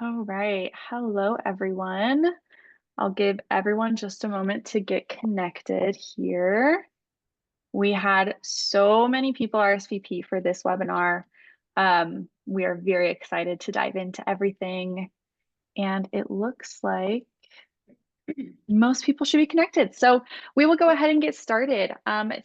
All right. Hello, everyone. I'll give everyone just a moment to get connected here. We had so many people RSVP for this webinar. We are very excited to dive into everything, and it looks like most people should be connected. So we will go ahead and get started.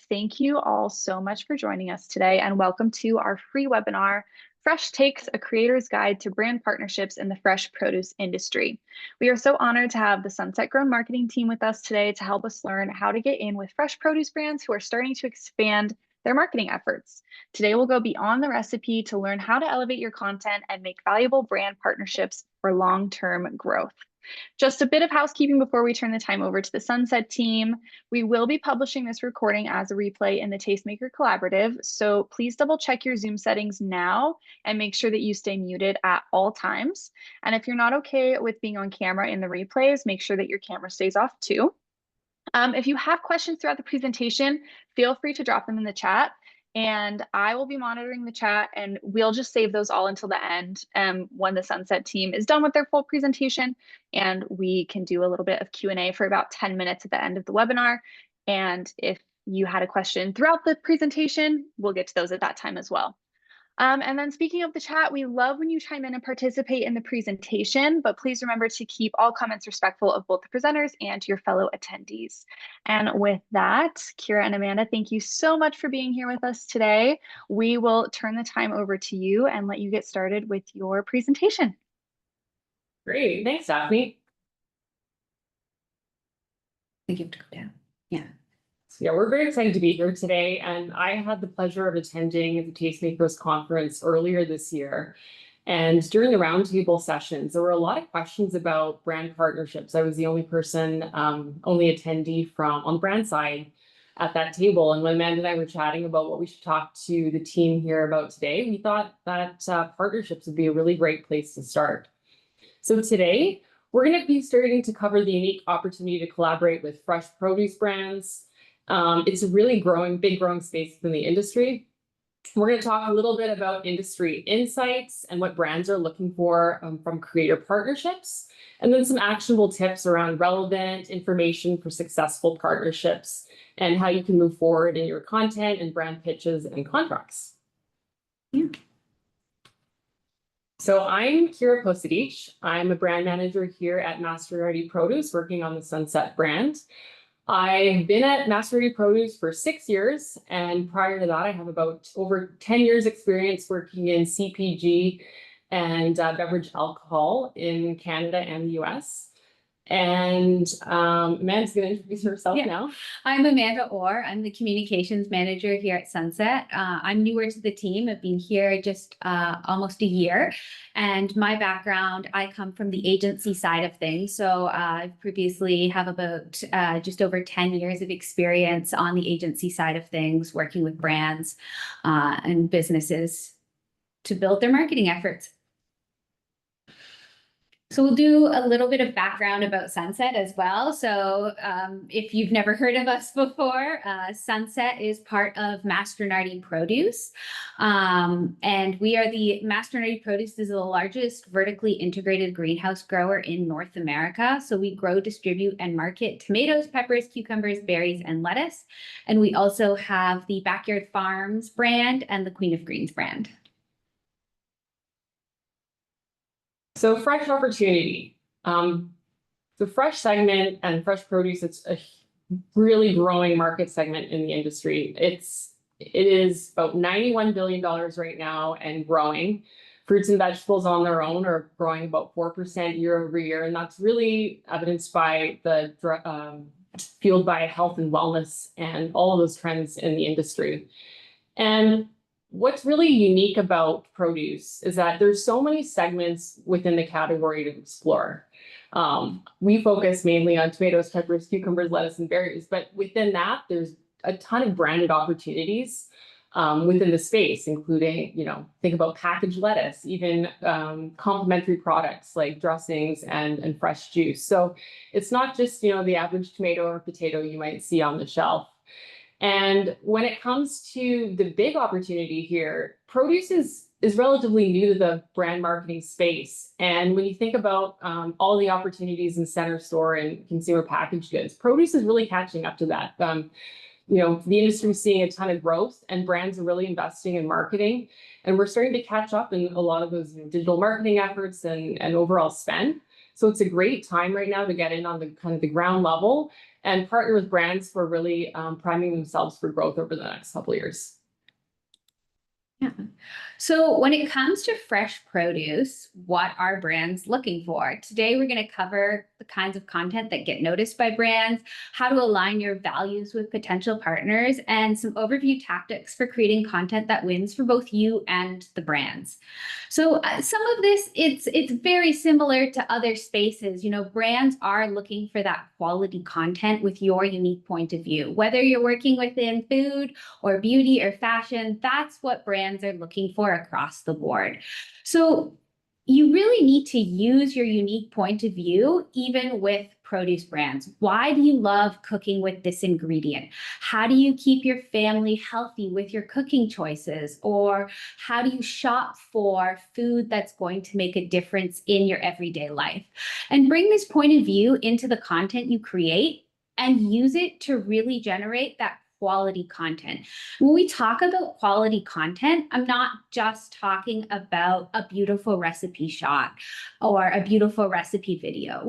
Thank you all so much for joining us today, and welcome to our free webinar, Fresh Takes, a Creator's Guide to Brand Partnerships in the Fresh Produce Industry. We are so honored to have the Sunset Grown marketing team with us today to help us learn how to get in with fresh produce brands who are starting to expand their marketing efforts. Today, we'll go beyond the recipe to learn how to elevate your content and make valuable brand partnerships for long-term growth. Just a bit of housekeeping before we turn the time over to the Sunset team. We will be publishing this recording as a replay in the Tastemaker Collaborative, so please double check your Zoom settings now and make sure that you stay muted at all times. And if you're not okay with being on camera in the replays, make sure that your camera stays off too. If you have questions throughout the presentation, feel free to drop them in the chat. And I will be monitoring the chat, and we'll just save those all until the end when the Sunset team is done with their full presentation. And we can do a little bit of Q&A for about 10 minutes at the end of the webinar. And if you had a question throughout the presentation, we'll get to those at that time as well. And then speaking of the chat, we love when you chime in and participate in the presentation, but please remember to keep all comments respectful of both the presenters and your fellow attendees. And with that, Kira and Amanda, thank you so much for being here with us today. We will turn the time over to you and let you get started with your presentation. Great, thanks, Daphne. I think you have to go down. Yeah. Yeah, we're very excited to be here today, and I had the pleasure of attending the Tastemakers conference earlier this year. And during the roundtable sessions, there were a lot of questions about brand partnerships. I was the only person, only attendee from on the brand side at that table. And when Amanda and I were chatting about what we should talk to the team here about today, we thought that partnerships would be a really great place to start. So today, we're going to be starting to cover the unique opportunity to collaborate with fresh produce brands. It's a really big growing space within the industry. We're going to talk a little bit about industry insights and what brands are looking for from creator partnerships, and then some actionable tips around relevant information for successful partnerships and how you can move forward in your content and brand pitches and contracts. Yeah. So I'm Kira Posidich. I'm a brand manager here at Mastronardi Produce, working on the Sunset brand. I've been at Mastronardi Produce for 6 years, and prior to that, I have about over 10 years experience working in CPG and beverage alcohol in Canada and the US. And Amanda's going to introduce herself now. I'm Amanda Orr. I'm the communications manager here at Sunset. I'm newer to the team. I've been here just almost a year. And my background, I come from the agency side of things. So I previously have about just over 10 years of experience on the agency side of things, working with brands and businesses to build their marketing efforts. So we'll do a little bit of background about Sunset as well. So if you've never heard of us before, Sunset is part of Mastronardi Produce. And we are Mastronardi Produce is the largest vertically integrated greenhouse grower in North America. So we grow, distribute, and market tomatoes, peppers, cucumbers, berries, and lettuce. And we also have the Backyard Farms brand and the Queen of Greens brand. So fresh opportunity. The fresh segment and fresh produce, it's a really growing market segment in the industry. It is about $91 billion right now and growing. Fruits and vegetables on their own are growing about 4% year over year. And that's really evidenced by fueled by health and wellness and all of those trends in the industry. And what's really unique about produce is that there's so many segments within the category to explore. We focus mainly on tomatoes, peppers, cucumbers, lettuce, and berries, but within that, there's a ton of branded opportunities within the space, including, think about packaged lettuce, even complementary products like dressings and fresh juice. So it's not just, the average tomato or potato you might see on the shelf. And when it comes to the big opportunity here, produce is is relatively new to the brand marketing space. And when you think about all the opportunities in center store and consumer packaged goods, produce is really catching up to that. The industry is seeing a ton of growth and brands are really investing in marketing. And we're starting to catch up in a lot of those digital marketing efforts and overall spend. So it's a great time right now to get in on the kind of the ground level and partner with brands for really priming themselves for growth over the next couple of years. Yeah. So when it comes to fresh produce, what are brands looking for? Today, we're going to cover the kinds of content that get noticed by brands, how to align your values with potential partners, and some overview tactics for creating content that wins for both you and the brands. So some of this, it's very similar to other spaces. Brands are looking for that quality content with your unique point of view. Whether you're working within food or beauty or fashion, that's what brands are looking for across the board. So you really need to use your unique point of view, even with produce brands. Why do you love cooking with this ingredient? How do you keep your family healthy with your cooking choices? Or how do you shop for food that's going to make a difference in your everyday life? And bring this point of view into the content you create and use it to really generate that quality content. When we talk about quality content, I'm not just talking about a beautiful recipe shot or a beautiful recipe video.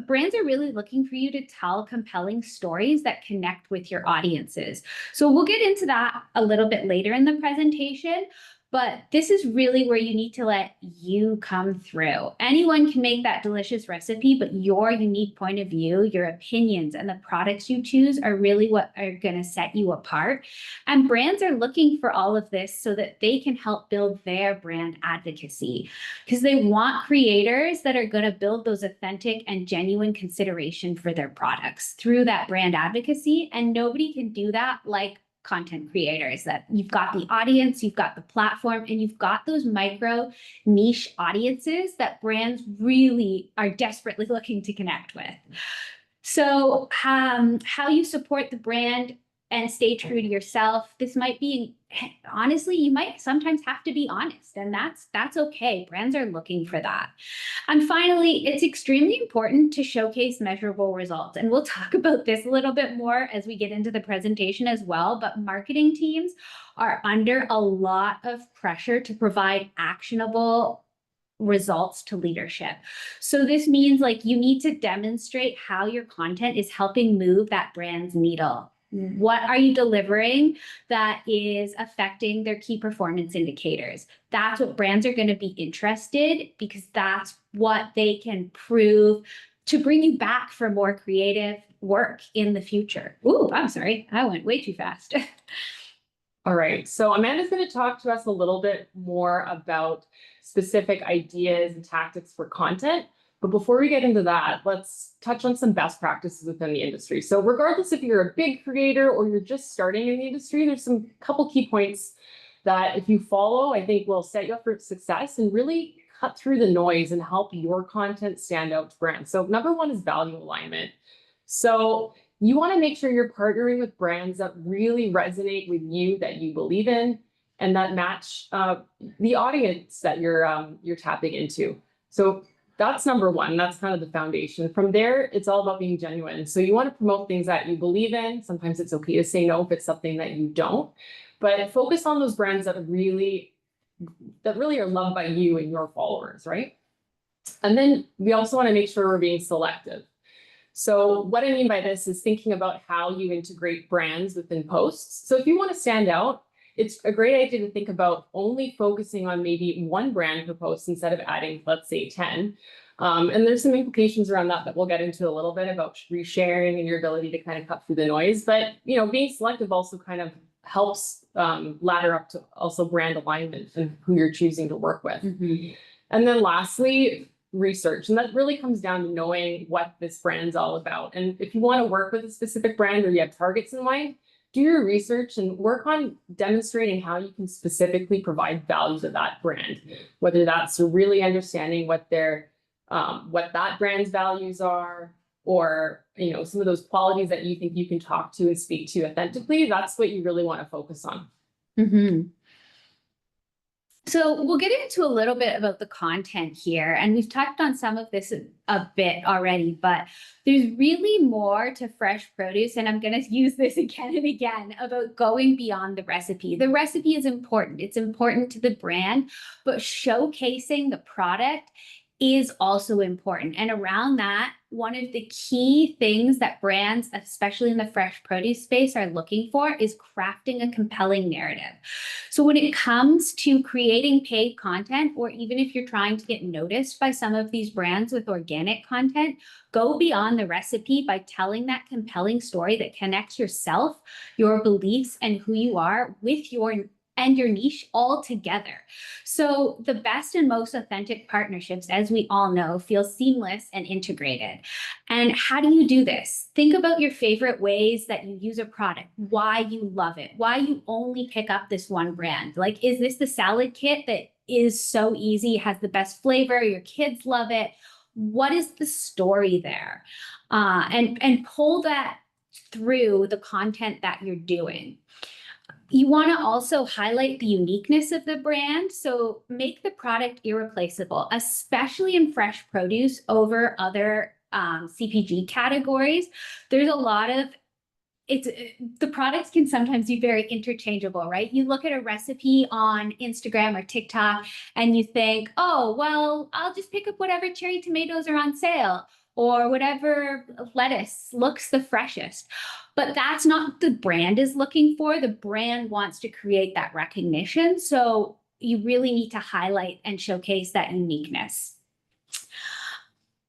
Brands are really looking for you to tell compelling stories that connect with your audiences. So we'll get into that a little bit later in the presentation. But this is really where you need to let you come through. Anyone can make that delicious recipe, but your unique point of view, your opinions, and the products you choose are really what are going to set you apart. And brands are looking for all of this so that they can help build their brand advocacy, because they want creators that are going to build those authentic and genuine consideration for their products through that brand advocacy. And nobody can do that like content creators. That you've got the audience, you've got the platform, and you've got those micro niche audiences that brands really are desperately looking to connect with. So how you support the brand and stay true to yourself. This might be, honestly, you might sometimes have to be honest, and that's okay. Brands are looking for that. And finally, it's extremely important to showcase measurable results. And we'll talk about this a little bit more as we get into the presentation as well, but marketing teams are under a lot of pressure to provide actionable results to leadership. So this means you need to demonstrate how your content is helping move that brand's needle. What are you delivering that is affecting their key performance indicators? That's what brands are going to be interested, because that's what they can prove to bring you back for more creative work in the future. Ooh, I'm sorry. I went way too fast. All right, so Amanda's going to talk to us a little bit more about specific ideas and tactics for content. But before we get into that, let's touch on some best practices within the industry. So regardless if you're a big creator or you're just starting in the industry, there's some couple key points that if you follow, I think will set you up for success and really cut through the noise and help your content stand out to brands. So number one is value alignment. So you want to make sure you're partnering with brands that really resonate with you, that you believe in, and that match the audience that you're tapping into. So that's number one. That's kind of the foundation. From there, it's all about being genuine. So you want to promote things that you believe in. Sometimes it's okay to say no if it's something that you don't, but focus on those brands that really are loved by you and your followers, right? And then we also want to make sure we're being selective. So what I mean by this is thinking about how you integrate brands within posts. So if you want to stand out, it's a great idea to think about only focusing on maybe one brand per post instead of adding, let's say, 10. And there's some implications around that we'll get into a little bit about resharing and your ability to kind of cut through the noise. But, being selective also kind of helps ladder up to also brand alignment and who you're choosing to work with. Mm-hmm. And then lastly, research. And that really comes down to knowing what this brand's all about. And if you want to work with a specific brand or you have targets in mind, do your research and work on demonstrating how you can specifically provide value to that brand, whether that's really understanding what that brand's values are, or some of those qualities that you think you can talk to and speak to authentically. That's what you really want to focus on. Mm-hmm. So we'll get into a little bit about the content here, and we've touched on some of this a bit already, but there's really more to fresh produce, and I'm going to use this again and again about going beyond the recipe. The recipe is important. It's important to the brand, but showcasing the product is also important. And around that, one of the key things that brands, especially in the fresh produce space, are looking for is crafting a compelling narrative. So when it comes to creating paid content, or even if you're trying to get noticed by some of these brands with organic content, go beyond the recipe by telling that compelling story that connects yourself, your beliefs, and who you are with your niche all together. So the best and most authentic partnerships, as we all know, feel seamless and integrated. And how do you do this? Think about your favorite ways that you use a product, why you love it, why you only pick up this one brand. Like, is this the salad kit that is so easy, has the best flavor, your kids love it? What is the story there? And pull that through the content that you're doing. You want to also highlight the uniqueness of the brand. So make the product irreplaceable, especially in fresh produce over other CPG categories. There's a lot of the products can sometimes be very interchangeable, right? You look at a recipe on Instagram or TikTok and you think, oh, well, I'll just pick up whatever cherry tomatoes are on sale or whatever lettuce looks the freshest. But that's not what the brand is looking for. The brand wants to create that recognition. So you really need to highlight and showcase that uniqueness.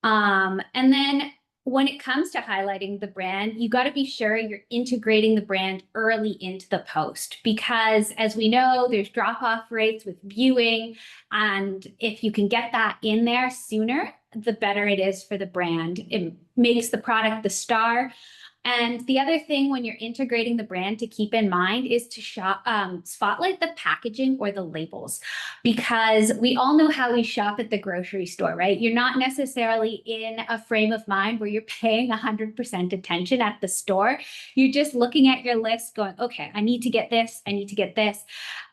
And then when it comes to highlighting the brand, you got to be sure you're integrating the brand early into the post, because as we know, there's drop-off rates with viewing. And if you can get that in there sooner, the better it is for the brand. It makes the product the star. And the other thing when you're integrating the brand to keep in mind is to spotlight the packaging or the labels, because we all know how we shop at the grocery store, right? You're not necessarily in a frame of mind where you're paying 100% attention at the store. You're just looking at your list going, okay, I need to get this, I need to get this.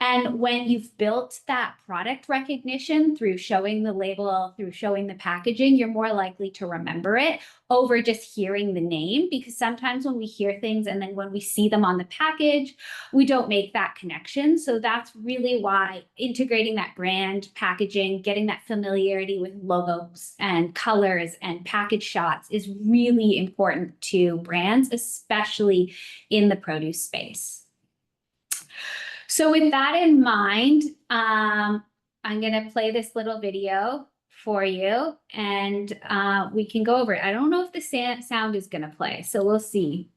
And when you've built that product recognition through showing the label, through showing the packaging, you're more likely to remember it over just hearing the name, because sometimes when we hear things and then when we see them on the package, we don't make that connection. So that's really why integrating that brand packaging, getting that familiarity with logos and colors and package shots is really important to brands, especially in the produce space. So with that in mind, I'm going to play this little video for you and we can go over it. I don't know if the sound is going to play, so we'll see.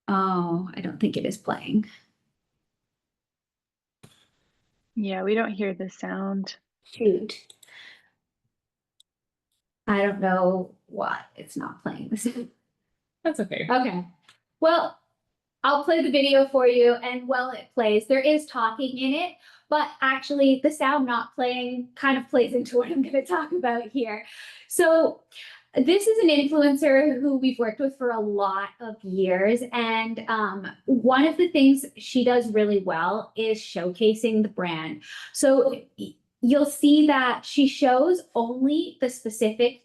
Oh, I don't think it is playing. Yeah, we don't hear the sound. Shoot. I don't know why it's not playing the sound. That's okay. Okay. Well, I'll play the video for you, and while it plays, there is talking in it, but actually the sound not playing kind of plays into what I'm going to talk about here. So this is an influencer who we've worked with for a lot of years, and one of the things she does really well is showcasing the brand. So you'll see that she shows only the specific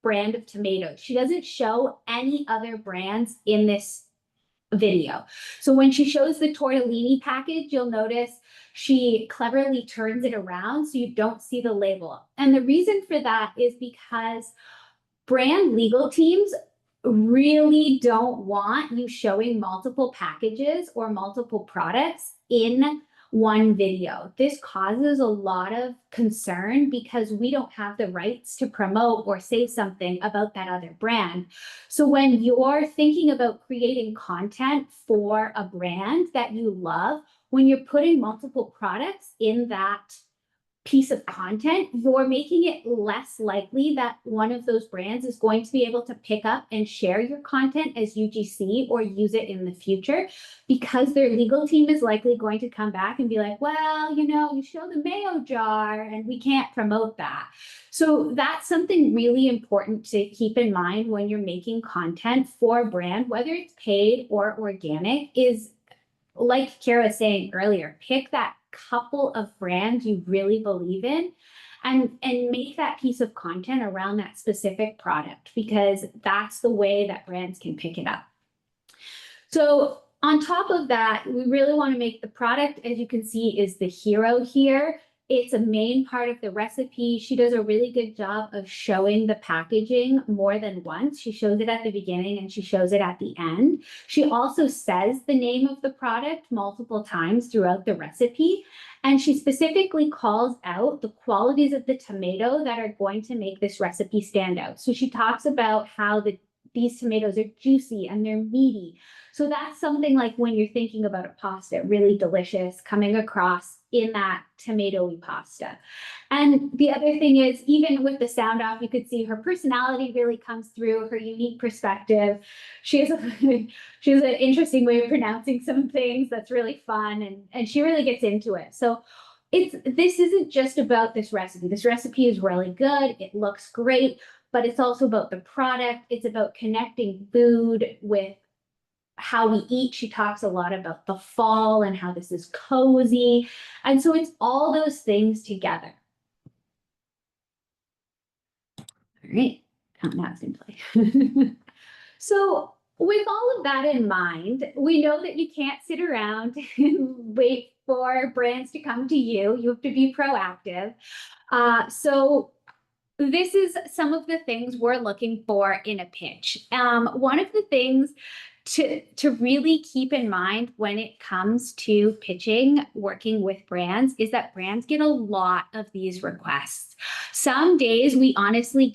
brand of tomatoes. She doesn't show any other brands in this video. So when she shows the tortellini package, you'll notice she cleverly turns it around so you don't see the label. And the reason for that is because brand legal teams really don't want you showing multiple packages or multiple products in one video. This causes a lot of concern because we don't have the rights to promote or say something about that other brand. So when you're thinking about creating content for a brand that you love, when you're putting multiple products in that piece of content, you're making it less likely that one of those brands is going to be able to pick up and share your content as UGC or use it in the future, because their legal team is likely going to come back and be like, well, you know, you show the mayo jar and we can't promote that. So that's something really important to keep in mind when you're making content for a brand, whether it's paid or organic, is like Kara was saying earlier, pick that couple of brands you really believe in and make that piece of content around that specific product, because that's the way that brands can pick it up. So on top of that, we really want to make the product, as you can see, is the hero here. It's a main part of the recipe. She does a really good job of showing the packaging more than once. She shows it at the beginning and she shows it at the end. She also says the name of the product multiple times throughout the recipe. And she specifically calls out the qualities of the tomato that are going to make this recipe stand out. So she talks about how these tomatoes are juicy and they're meaty. So that's something like when you're thinking about a pasta, really delicious, coming across in that tomatoey pasta. And the other thing is, even with the sound off, you could see her personality really comes through, her unique perspective. She has an interesting way of pronouncing some things that's really fun, and she really gets into it. So this isn't just about this recipe. This recipe is really good. It looks great, but it's also about the product. It's about connecting food with how we eat. She talks a lot about the fall and how this is cozy. And so it's all those things together. All right, countdown's in play. So with all of that in mind, we know that you can't sit around and wait for brands to come to you. You have to be proactive. So this is some of the things we're looking for in a pitch. One of the things to really keep in mind when it comes to pitching, working with brands, is that brands get a lot of these requests. Some days we honestly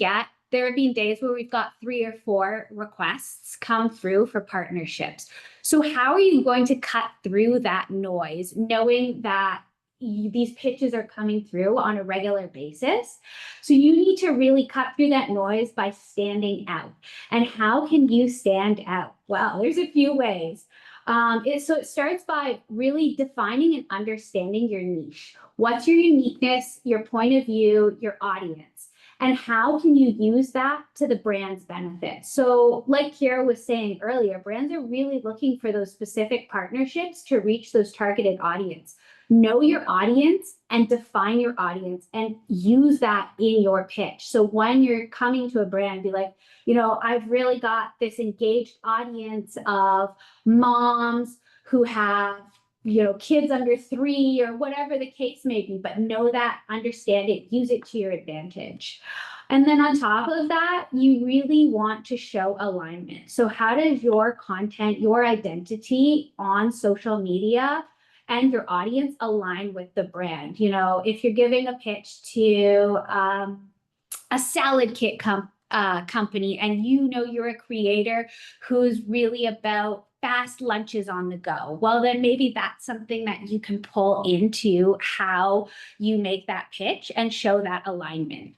there have been days where we've got 3 or 4 requests come through for partnerships. So how are you going to cut through that noise, knowing that these pitches are coming through on a regular basis? So you need to really cut through that noise by standing out. And how can you stand out? Well, there's a few ways. So it starts by really defining and understanding your niche. What's your uniqueness, your point of view, your audience? And how can you use that to the brand's benefit? So like Kiera was saying earlier, brands are really looking for those specific partnerships to reach those targeted audience. Know your audience and define your audience and use that in your pitch. So when you're coming to a brand, be like, I've really got this engaged audience of moms who have, kids under 3 or whatever the case may be, but know that, understand it, use it to your advantage. And then on top of that, you really want to show alignment. So how does your content, your identity on social media and your audience align with the brand? If you're giving a pitch to a salad kit company, and you're a creator who's really about fast lunches on the go, well, then maybe that's something that you can pull into how you make that pitch and show that alignment.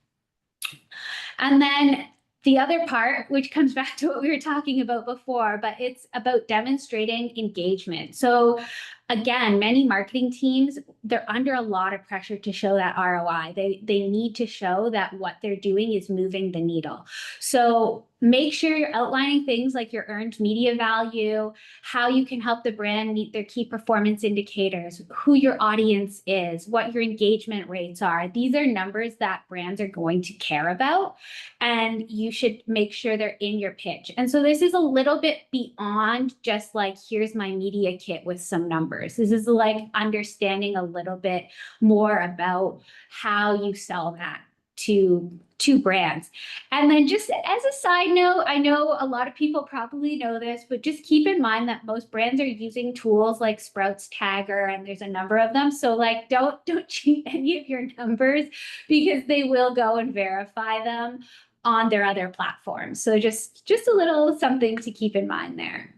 And then the other part, which comes back to what we were talking about before, but it's about demonstrating engagement. So again, many marketing teams, they're under a lot of pressure to show that ROI. They need to show that what they're doing is moving the needle. So make sure you're outlining things like your earned media value, how you can help the brand meet their key performance indicators, who your audience is, what your engagement rates are. These are numbers that brands are going to care about, and you should make sure they're in your pitch. And so this is a little bit beyond just like, here's my media kit with some numbers. This is like understanding a little bit more about how you sell that to brands. And then just as a side note, I know a lot of people probably know this, but just keep in mind that most brands are using tools like Sprouts Tagger, and there's a number of them. So like, don't cheat any of your numbers, because they will go and verify them on their other platforms. So just a little something to keep in mind there.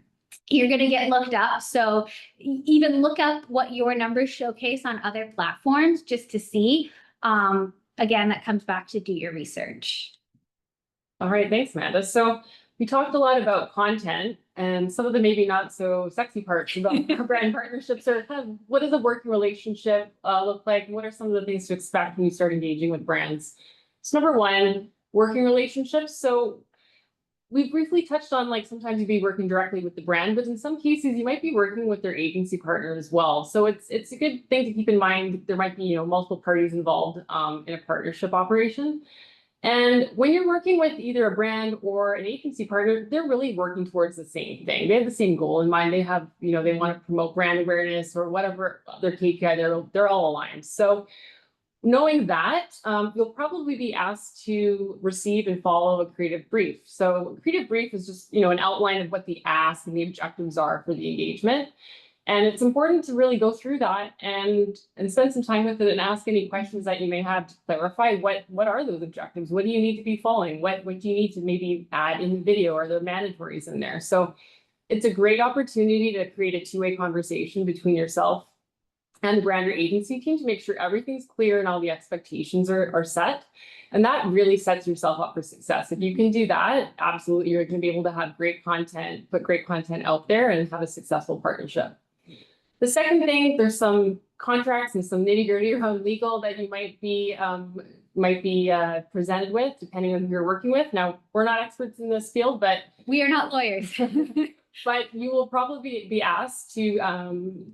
You're going to get looked up. So even look up what your numbers showcase on other platforms just to see. Again, that comes back to do your research. All right, thanks, Amanda. So we talked a lot about content, and some of the maybe not so sexy parts about brand partnerships are kind of, what does a working relationship look like? What are some of the things to expect when you start engaging with brands? So number one, working relationships. So we briefly touched on, like, sometimes you'd be working directly with the brand, but in some cases you might be working with their agency partner as well. So it's a good thing to keep in mind. There might be, you know, multiple parties involved in a partnership operation. And when you're working with either a brand or an agency partner, they're really working towards the same thing. They have the same goal in mind. They have, you know, they want to promote brand awareness or whatever their KPI, they're all aligned. So knowing that, you'll probably be asked to receive and follow a creative brief. So a creative brief is just, you know, an outline of what the ask and the objectives are for the engagement. And it's important to really go through that and spend some time with it and ask any questions that you may have to clarify what are those objectives? What do you need to be following? What do you need to maybe add in the video? Or the mandatories in there? So it's a great opportunity to create a two-way conversation between yourself and the brand or agency team to make sure everything's clear and all the expectations are set. And that really sets yourself up for success. If you can do that, absolutely, you're going to be able to have great content, put great content out there and have a successful partnership. The second thing, there's some contracts and some nitty-gritty around legal that you might be presented with, depending on who you're working with. Now, we're not experts in this field, but We are not lawyers. but you will probably be asked to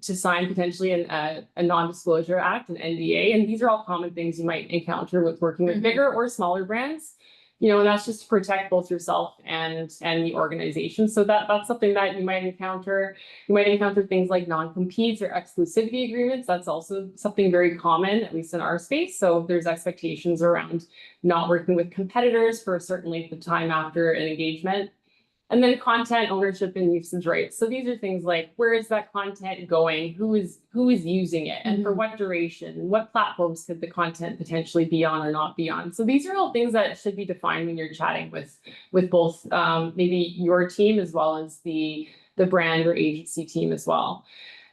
sign potentially a non-disclosure act, an NDA, and these are all common things you might encounter with working with bigger or smaller brands. You know, and that's just to protect both yourself and the organization. So that's something that you might encounter. You might encounter things like non-competes or exclusivity agreements. That's also something very common, at least in our space. So there's expectations around not working with competitors for a certain length of time after an engagement. And then content ownership and usage rights. So these are things like, where is that content going? Who is using it? And for what duration? What platforms could the content potentially be on or not be on? So these are all things that should be defined when you're chatting with both maybe your team as well as the brand or agency team as well.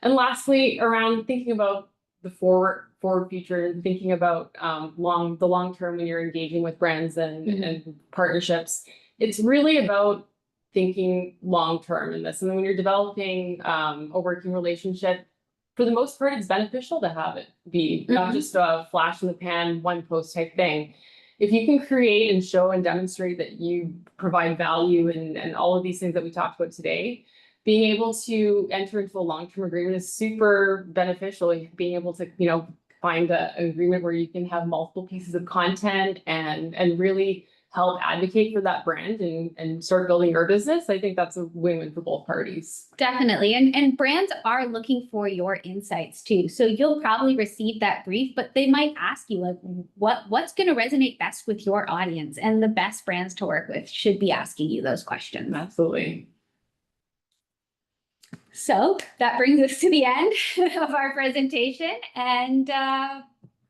And lastly, around thinking about the forward future and thinking about the long term when you're engaging with brands and partnerships, it's really about thinking long term in this. And when you're developing a working relationship, for the most part, it's beneficial to have it be not just a flash in the pan, one post type thing. If you can create and show and demonstrate that you provide value and all of these things that we talked about today, being able to enter into a long-term agreement is super beneficial. Being able to, you know, find an agreement where you can have multiple pieces of content and really help advocate for that brand and start building your business. I think that's a win-win for both parties. Definitely. And brands are looking for your insights too. So you'll probably receive that brief, but they might ask you like, what's going to resonate best with your audience? And the best brands to work with should be asking you those questions. Absolutely. So that brings us to the end of our presentation and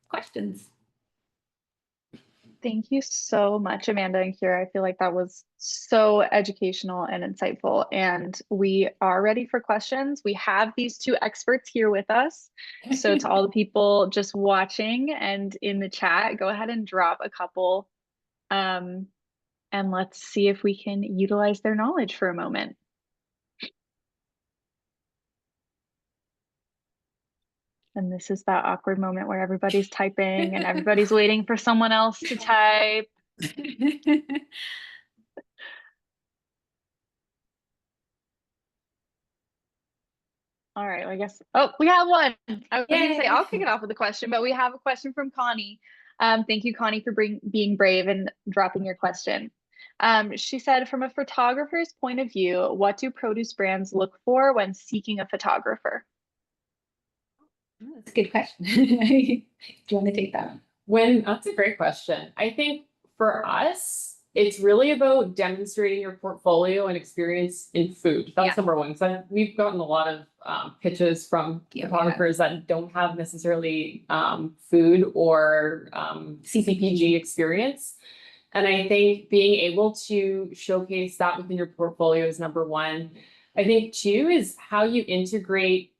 questions. Thank you so much, Amanda and Kira. I feel like that was so educational and insightful, and we are ready for questions. We have these two experts here with us. So to all the people just watching and in the chat, go ahead and drop a couple, and let's see if we can utilize their knowledge for a moment. And this is that awkward moment where everybody's typing and everybody's waiting for someone else to type. All right, I guess, oh, we have one. I was gonna say, I'll kick it off with a question, but we have a question from Connie. Thank you, Connie, for being brave and dropping your question. She said, from a photographer's point of view, what do produce brands look for when seeking a photographer? That's a good question. Do you want to take that one? That's a great question. I think for us, it's really about demonstrating your portfolio and experience in food. That's number one. So we've gotten a lot of pitches from photographers that don't have necessarily food or CPG experience. And I think being able to showcase that within your portfolio is number one. I think two is how you integrate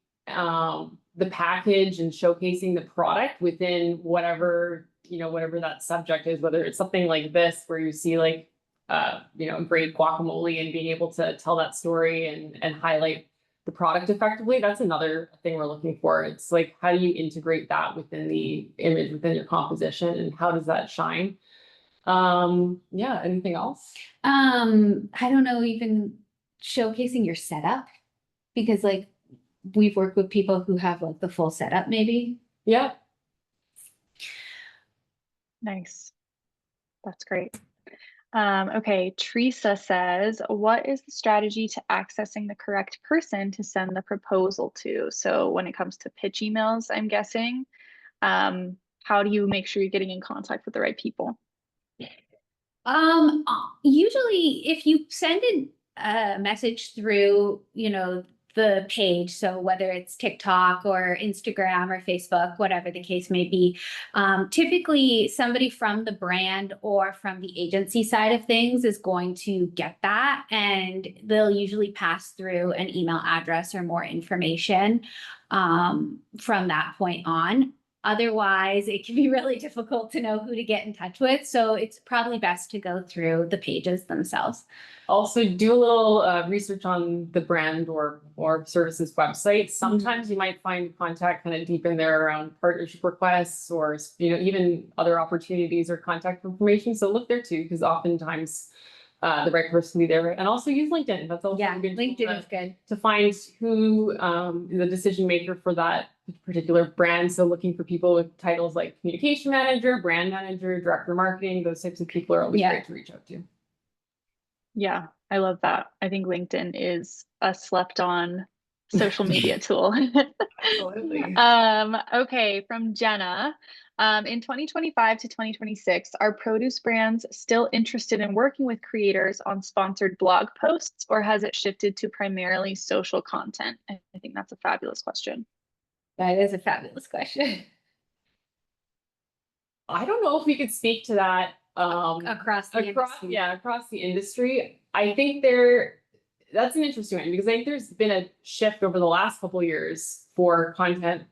the package and showcasing the product within whatever that subject is, whether it's something like this where you see like great guacamole and being able to tell that story and highlight the product effectively. That's another thing we're looking for. It's like, how do you integrate that within the image, within your composition, and how does that shine? Yeah, anything else? I don't know, even showcasing your setup, because like we've worked with people who have like the full setup maybe. Yeah. Nice. That's great. Okay, Teresa says, what is the strategy to accessing the correct person to send the proposal to? So when it comes to pitch emails, I'm guessing, how do you make sure you're getting in contact with the right people? Usually if you send a message through, you know, the page, so whether it's TikTok or Instagram or Facebook, whatever the case may be, typically somebody from the brand or from the agency side of things is going to get that, and they'll usually pass through an email address or more information from that point on. Otherwise, it can be really difficult to know who to get in touch with. So it's probably best to go through the pages themselves. Also do a little research on the brand or services website. Sometimes you might find contact kind of deep in there around partnership requests or, you know, even other opportunities or contact information. So look there too, because oftentimes the right person will be there. And also use LinkedIn. That's also Yeah, a good tool LinkedIn is good. to find who the decision maker for that particular brand. So looking for people with titles like communication manager, brand manager, director of marketing, those types of people are always Yeah. great to reach out to. Yeah, I love that. I think LinkedIn is a slept on social media tool. Absolutely. Okay, from Jenna. In 2025 to 2026, are produce brands still interested in working with creators on sponsored blog posts, or has it shifted to primarily social content? I think that's a fabulous question. That is a fabulous question. I don't know if we could speak to that Across the industry. across the industry. I think that's an interesting one because I think there's been a shift over the last couple of years for content.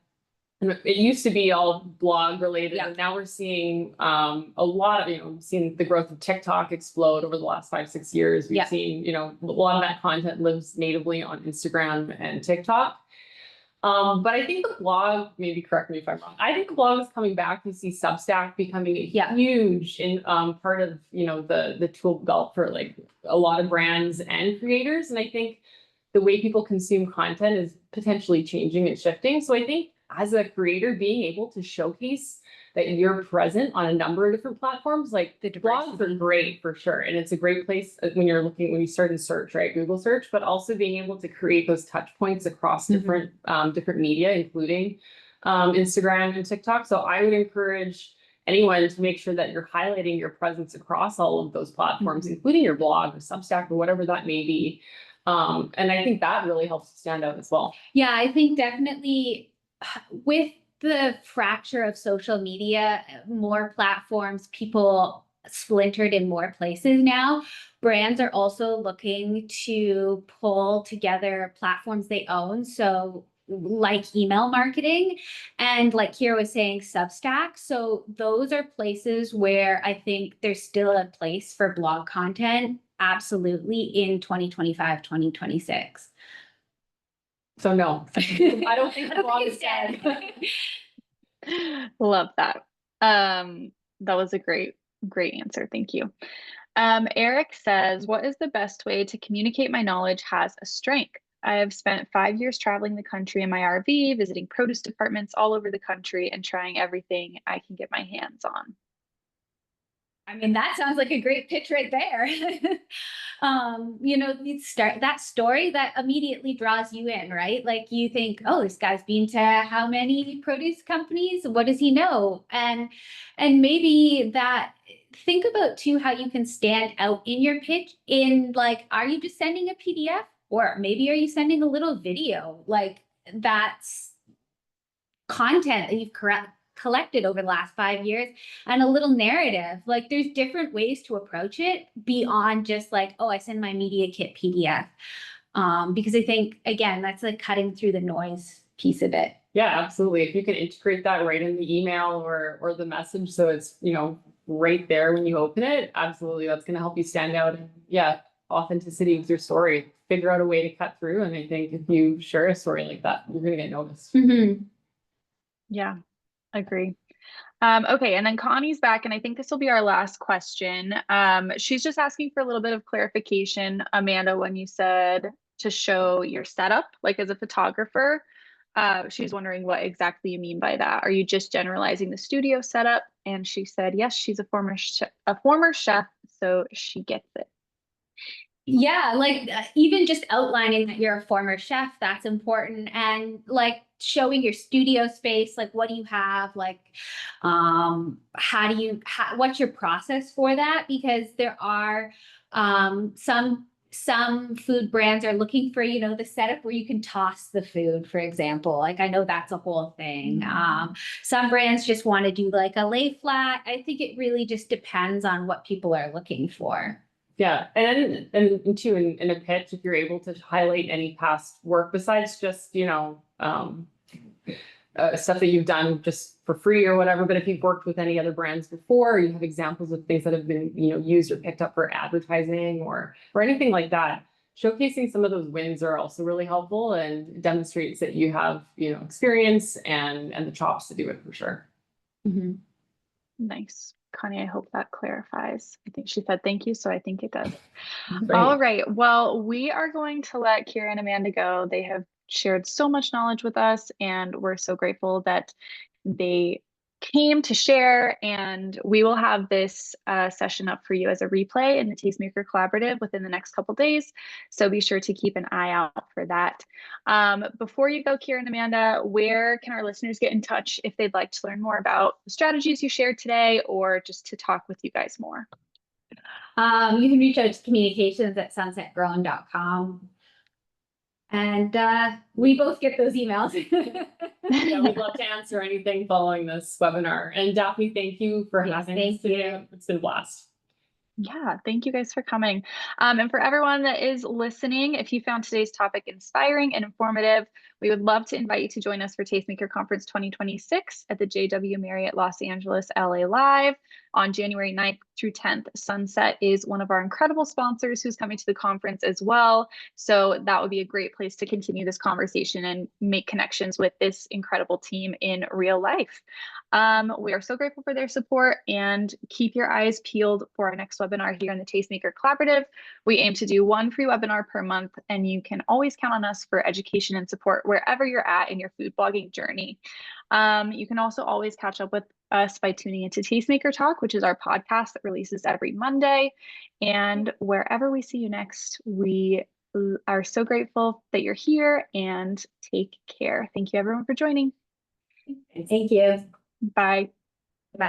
And it used to be all blog related, Yeah. and now we're seeing a lot of, you know, seeing the growth of TikTok explode over the last 5-6 years. We've Yeah. seen, you know, a lot of that content lives natively on Instagram and TikTok. But I think the blog, maybe correct me if I'm wrong, I think the blog is coming back. We see Substack becoming a Yeah. huge in part of, you know, the tool belt for like a lot of brands and creators. And I think the way people consume content is potentially changing and shifting. So I think as a creator, being able to showcase that you're present on a number of different platforms, like The blogs are diversity. great for sure. And it's a great place when you start in search, right? Google search, but also being able to create those touch points across different media, including Instagram and TikTok. So I would encourage anyone to make sure that you're highlighting your presence across all of those platforms, including your blog or Substack or whatever that may be. And I think that really helps stand out as well. Yeah, I think definitely with the fracture of social media, more platforms, people splintered in more places now. Brands are also looking to pull together platforms they own. So like email marketing and like Kira was saying, Substack. So those are places where I think there's still a place for blog content. Absolutely in 2025, 2026. So no, I don't think the blog is dead. Love that. That was a great answer. Thank you. Eric says, what is the best way to communicate my knowledge has a strength? I have spent 5 years traveling the country in my RV, visiting produce departments all over the country and trying everything I can get my hands on. I mean, that sounds like a great pitch right there. You know, you start that story that immediately draws you in, right? Like you think, oh, this guy's been to how many produce companies? What does he know? And maybe that think about too how you can stand out in your pitch in like, are you just sending a PDF? Or maybe are you sending a little video? Like that's content that you've collected over the last 5 years and a little narrative. Like there's different ways to approach it beyond just like, oh, I send my media kit PDF. Because I think again, that's like cutting through the noise piece of it. Yeah, absolutely. If you can integrate that right in the email or the message, so it's, you know, right there when you open it, absolutely, that's going to help you stand out. And yeah, authenticity with your story. Figure out a way to cut through. And I think if you share a story like that, you're going to get noticed. Mm-hmm. Yeah, agree. Okay, and then Connie's back, and I think this will be our last question. She's just asking for a little bit of clarification, Amanda, when you said to show your setup, like as a photographer. She's wondering what exactly you mean by that. Are you just generalizing the studio setup? And she said, yes, she's a former chef, so she gets it. Yeah, like even just outlining that you're a former chef, that's important. And like showing your studio space, like what do you have? Like, what's your process for that? Because there are some food brands are looking for, you know, the setup where you can toss the food, for example. Like I know that's a whole thing. Some brands just want to do like a lay flat. I think it really just depends on what people are looking for. Yeah, and too, in a pitch, if you're able to highlight any past work besides just, you know, stuff that you've done just for free or whatever, but if you've worked with any other brands before, or you have examples of things that have been, you know, used or picked up for advertising or anything like that, showcasing some of those wins are also really helpful and demonstrates that you have, you know, experience and the chops to do it for sure. Mm-hmm. Nice. Connie, I hope that clarifies. I think she said thank you, so I think it does. Right. All right. Well, we are going to let Kira and Amanda go. They have shared so much knowledge with us, and we're so grateful that they came to share. And we will have this session up for you as a replay in the Tastemaker Collaborative within the next couple days. So be sure to keep an eye out for that. Before you go, Kira and Amanda, where can our listeners get in touch if they'd like to learn more about the strategies you shared today or just to talk with you guys more? You can reach out to communications@sunsetgrown.com. And we both get those emails. Yeah, we'd love to answer anything following this webinar. And Daphne, thank you for having us today. It's been a blast. Yeah, thank you guys for coming. And for everyone that is listening, if you found today's topic inspiring and informative, we would love to invite you to join us for Tastemaker Conference 2026 at the JW Marriott Los Angeles LA Live on January 9th through 10th. Sunset is one of our incredible sponsors who's coming to the conference as well. So that would be a great place to continue this conversation and make connections with this incredible team in real life. We are so grateful for their support, and keep your eyes peeled for our next webinar here in the Tastemaker Collaborative. We aim to do one free webinar per month, and you can always count on us for education and support wherever you're at in your food blogging journey. You can also always catch up with us by tuning into Tastemaker Talk, which is our podcast that releases every Monday. And wherever we see you next, we are so grateful that you're here, and take care. Thank you everyone for joining. Thank you. Bye.